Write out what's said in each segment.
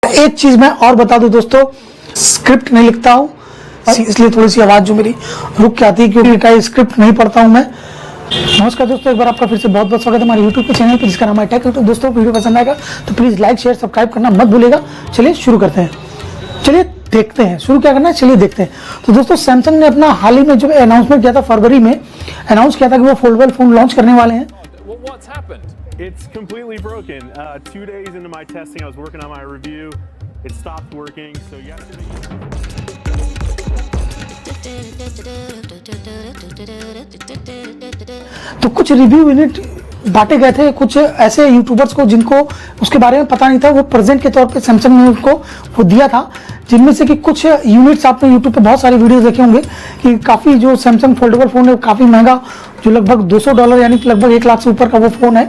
एक चीज मैं और बता दूं दोस्तों, स्क्रिप्ट नहीं लिखता हूँ, इसलिए थोड़ी सी आवाज जो मेरी रुक के आती है क्योंकि स्क्रिप्ट नहीं पढ़ता हूँ मैं। नमस्कार दोस्तों, एक बार आपका फिर से बहुत बहुत स्वागत है हमारे यूट्यूब के चैनल पर जिसका नाम है टेक। तो दोस्तों वीडियो पसंद आएगा तो प्लीज लाइक शेयर सब्सक्राइब करना मत भूलिएगा। चलिए शुरू करते हैं, चलिए देखते हैं शुरू क्या करना है, चलिए देखते हैं। तो दोस्तों सैमसंग ने अपना हाल ही में जो अनाउंसमेंट किया था, फरवरी में अनाउंस किया था कि वो फोल्डेबल फोन लॉन्च करने वाले हैं। It's completely broken. 2 days into my testing, I was working on my review. It stopped working. So yesterday. तो कुछ रिव्यू यूनिट बांटे गए थे कुछ ऐसे यूट्यूबर्स को जिनको उसके बारे में पता नहीं था, वो प्रेजेंट के तौर पे सैमसंग ने उनको वो दिया था, जिनमें से कि कुछ यूनिट्स आपने यूट्यूब पे बहुत सारे वीडियोस देखे होंगे कि काफ़ी जो सैमसंग फोल्डेबल फ़ोन है काफ़ी महंगा, जो लगभग $200 यानी कि लगभग 1 लाख से ऊपर का वो फ़ोन है।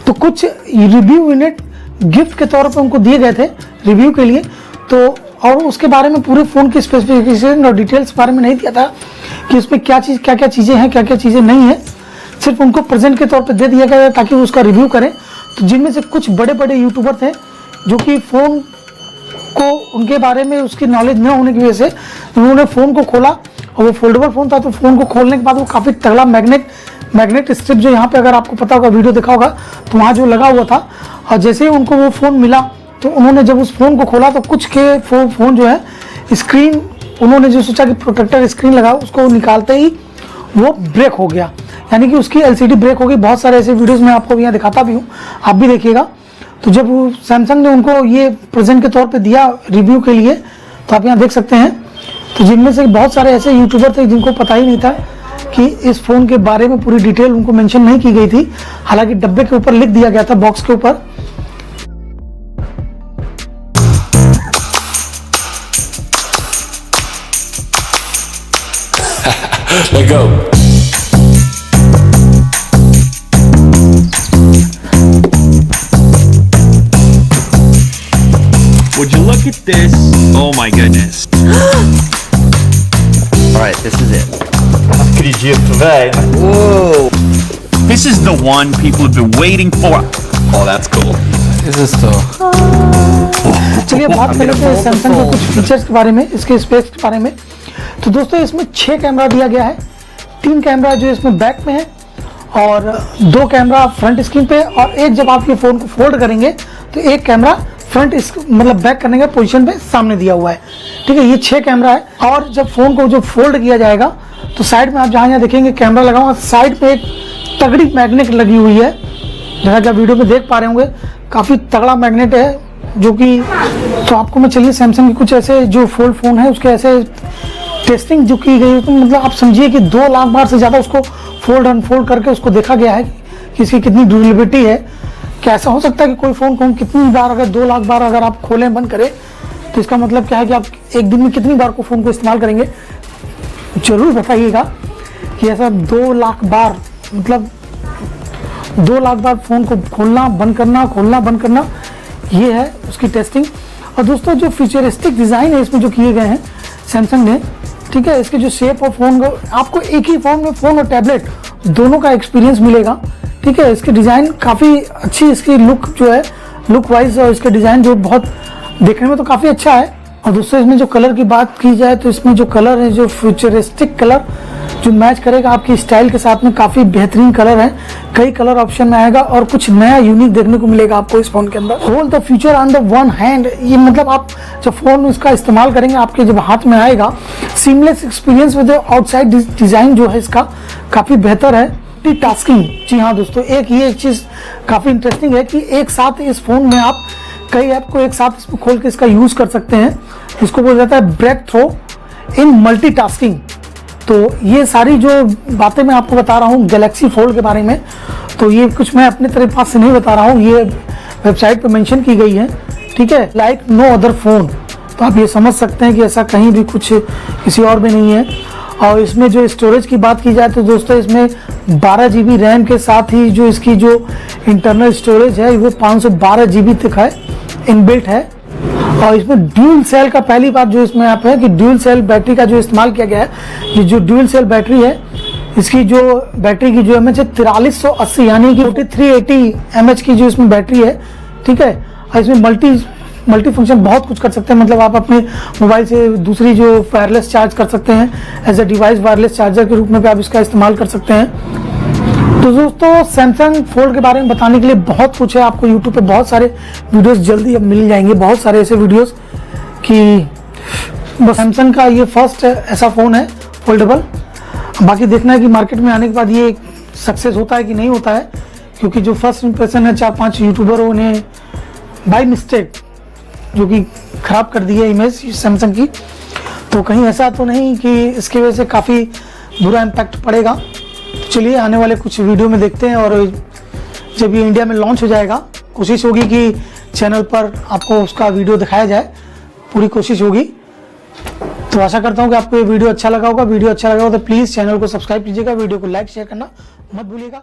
तो कुछ रिव्यू यूनिट गिफ्ट के तौर पे उनको दिए गए थे रिव्यू के लिए। तो और उसके बारे में पूरे फ़ोन की स्पेसिफिकेशन और डिटेल्स बारे में नहीं दिया था कि उसमें क्या क्या चीज़ें हैं, क्या क्या चीज़ें नहीं है, सिर्फ उनको प्रेजेंट के तौर पे दे दिया गया ताकि वो उसका रिव्यू करें। तो जिनमें से कुछ बड़े बड़े यूट्यूबर थे जो कि फ़ोन को उनके बारे में उसकी नॉलेज न होने की वजह से उन्होंने फ़ोन को खोला और वो फोल्डेबल फ़ोन था। तो फ़ोन को खोलने के बाद वो काफ़ी तगड़ा मैग्नेट स्ट्रिप जो यहाँ पे अगर आपको पता होगा, वीडियो देखा होगा, तो वहाँ जो लगा हुआ था, और जैसे ही उनको वो फ़ोन मिला तो उन्होंने जब उस फ़ोन को खोला तो कुछ के फ़ोन जो है स्क्रीन, उन्होंने जो सोचा कि प्रोटेक्टर स्क्रीन लगा, उसको निकालते ही वो ब्रेक हो गया, यानी कि उसकी LCD ब्रेक हो गई। बहुत सारे ऐसे वीडियोज़ मैं आपको यहाँ दिखाता भी हूँ, आप भी देखिएगा। तो जब सैमसंग ने उनको ये प्रेजेंट के तौर पे दिया रिव्यू के लिए, तो आप यहाँ देख सकते हैं। तो जिनमें से बहुत सारे ऐसे यूट्यूबर थे जिनको पता ही नहीं था कि इस फ़ोन के बारे में पूरी डिटेल उनको मेंशन नहीं की गई थी, हालांकि डब्बे के ऊपर लिख दिया गया था, बॉक्स के ऊपर। Let go. Would you look at this? Oh my goodness. Alright, this is it. Acredito, velho. Whoa! This is the one people have been waiting for. Oh, that's cool. This is so. चलिए बात कर लेते हैं Samsung के कुछ features के बारे में, इसके स्पेस के बारे में। तो दोस्तों इसमें 6 कैमरा दिया गया है, 3 कैमरा जो इसमें बैक में है और 2 कैमरा फ्रंट स्क्रीन पे, और एक जब आप ये फ़ोन को फोल्ड करेंगे तो एक कैमरा फ्रंट मतलब बैक करने के पोजीशन पे सामने दिया हुआ है। ठीक है, ये 6 कैमरा है। और जब फ़ोन को जो फोल्ड किया जाएगा तो साइड में आप जहाँ देखेंगे कैमरा लगा हुआ, साइड में एक तगड़ी मैग्नेट लगी हुई है, जैसा कि आप वीडियो में देख पा रहे होंगे, काफ़ी तगड़ा मैग्नेट है जो कि। तो आपको मैं चलिए सैमसंग के कुछ ऐसे जो फोल्ड फ़ोन है उसके ऐसे टेस्टिंग जो की गई, तो मतलब आप समझिए कि 2 लाख बार से ज़्यादा उसको फोल्ड अनफोल्ड करके उसको देखा गया है कि इसकी कितनी ड्यूरेबिलिटी है। क्या ऐसा हो सकता है कि कोई फ़ोन को हम कितनी बार, अगर 2 लाख बार अगर आप खोलें बंद करें, तो इसका मतलब क्या है कि आप एक दिन में कितनी बार को फ़ोन को इस्तेमाल करेंगे। ज़रूर बताइएगा कि ऐसा 2 लाख बार, मतलब 2 लाख बार फ़ोन को खोलना बंद करना, ये है उसकी टेस्टिंग। और दोस्तों जो फ्यूचरिस्टिक डिज़ाइन है इसमें जो किए गए हैं सैमसंग ने, ठीक है, इसके जो शेप ऑफ फ़ोन को, आपको एक ही फ़ोन में फ़ोन और टैबलेट दोनों का एक्सपीरियंस मिलेगा। ठीक है, इसकी डिज़ाइन काफ़ी अच्छी, इसकी लुक जो है, लुक वाइज और इसके डिज़ाइन जो बहुत देखने में तो काफ़ी अच्छा है। और दोस्तों इसमें जो कलर की बात की जाए तो इसमें जो कलर है, जो फ्यूचरिस्टिक कलर जो मैच करेगा आपकी स्टाइल के साथ में, काफ़ी बेहतरीन कलर है। कई कलर ऑप्शन में आएगा और कुछ नया यूनिक देखने को मिलेगा आपको इस फोन के अंदर। Hold the future on the one hand, ये मतलब आप जब फोन इसका इस्तेमाल करेंगे, आपके जब हाथ में आएगा, seamless experience with outside design जो है इसका काफ़ी बेहतर है। टास्किंग, जी हाँ दोस्तों, एक ये चीज़ काफ़ी इंटरेस्टिंग है कि एक साथ इस फोन में आप कई ऐप को एक साथ इसमें खोल के इसका यूज़ कर सकते हैं। इसको बोला जाता है ब्रेक थ्रो इन मल्टीटास्किंग। तो ये सारी जो बातें मैं आपको बता रहा हूँ गैलेक्सी फोल्ड के बारे में, तो ये कुछ मैं अपने तरफ पास से नहीं बता रहा हूँ, ये वेबसाइट पे मेंशन की गई है। ठीक है, लाइक नो अदर फोन, तो आप ये समझ सकते हैं कि ऐसा कहीं भी कुछ किसी और में नहीं है। और इसमें जो स्टोरेज की बात की जाए तो दोस्तों इसमें 12 GB रैम के साथ ही जो इसकी जो इंटरनल स्टोरेज है वो 512 GB तक है, इनबिल्ट है। और इसमें ड्यूल सेल का पहली बात जो इसमें आप है कि ड्यूल सेल बैटरी का जो इस्तेमाल किया गया है, ये जो ड्यूल सेल बैटरी है, इसकी जो बैटरी की जो एमएच है 4380, यानी कि 4380 mAh की जो इसमें बैटरी है। ठीक है, और इसमें मल्टी मल्टी फंक्शन बहुत कुछ कर सकते हैं। मतलब आप अपने मोबाइल से दूसरी जो वायरलेस चार्ज कर सकते हैं, as a device wireless charger के रूप में भी आप इसका इस्तेमाल कर सकते हैं। तो दोस्तों सैमसंग फोल्ड के बारे में बताने के लिए बहुत कुछ है। आपको यूट्यूब पे बहुत सारे वीडियोस जल्दी अब मिल जाएंगे, बहुत सारे ऐसे वीडियोस कि सैमसंग का ये फर्स्ट ऐसा फ़ोन है फोल्डेबल। बाकी देखना है कि मार्केट में आने के बाद ये सक्सेस होता है कि नहीं होता है, क्योंकि जो फर्स्ट इंप्रेशन है 4-5 यूट्यूबरों ने बाय मिस्टेक जो कि ख़राब कर दी है इमेज सैमसंग की। तो कहीं ऐसा तो नहीं कि इसकी वजह से काफ़ी बुरा इम्पैक्ट पड़ेगा। तो चलिए आने वाले कुछ वीडियो में देखते हैं, और जब ये इंडिया में लॉन्च हो जाएगा कोशिश होगी कि चैनल पर आपको उसका वीडियो दिखाया जाए, पूरी कोशिश होगी। तो आशा करता हूँ कि आपको ये वीडियो अच्छा लगा होगा। वीडियो अच्छा लगा हो तो प्लीज़ चैनल को सब्सक्राइब कीजिएगा, वीडियो को लाइक शेयर करना मत भूलिएगा।